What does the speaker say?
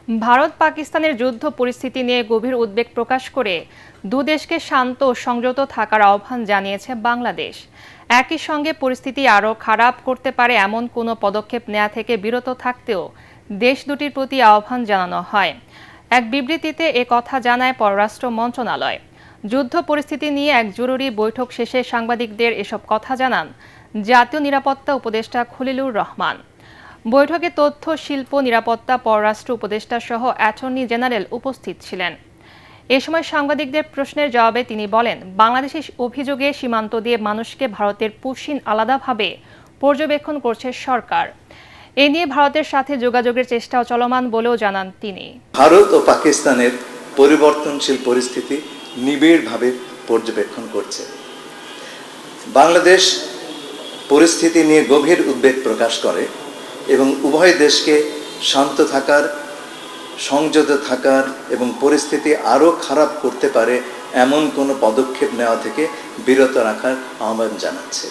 ভারত পাকিস্তানের যুদ্ধ পরিস্থিতি নিয়ে গভীর উদ্বেগ প্রকাশ করে দুদেশকে শান্ত ও সংযত থাকার আহ্বান জানিয়েছে বাংলাদেশ। একই সঙ্গে পরিস্থিতি আরও খারাপ করতে পারে এমন কোনো পদক্ষেপ নেওয়া থেকে বিরত থাকতেও দেশ দুটির প্রতি আহ্বান জানানো হয়। এক বিবৃতিতে এ কথা জানায় পররাষ্ট্র মন্ত্রণালয়। যুদ্ধ পরিস্থিতি নিয়ে এক জরুরি বৈঠক শেষে সাংবাদিকদের এসব কথা জানান জাতীয় নিরাপত্তা উপদেষ্টা খলিলুর রহমান। বৈঠকে তথ্য, শিল্প, নিরাপত্তা, পররাষ্ট্র উপদেষ্টা সহ অ্যাটর্নি জেনারেল উপস্থিত ছিলেন। এ সময় সাংবাদিকদের প্রশ্নের জবাবে তিনি বলেন, বাংলাদেশের অভিযোগে সীমান্ত দিয়ে মানুষকে ভারতের পুশিন আলাদাভাবে পর্যবেক্ষণ করছে সরকার। এ নিয়ে ভারতের সাথে যোগাযোগের চেষ্টাও চলমান বলেও জানান তিনি। ভারত ও পাকিস্তানের পরিবর্তনশীল পরিস্থিতি নিবিড়ভাবে পর্যবেক্ষণ করছে। বাংলাদেশ পরিস্থিতি নিয়ে গভীর উদ্বেগ প্রকাশ করে এবং উভয় দেশকে শান্ত থাকার, সংযত থাকার এবং পরিস্থিতি আরও খারাপ করতে পারে এমন কোনো পদক্ষেপ নেওয়া থেকে বিরত রাখার আহ্বান জানাচ্ছে।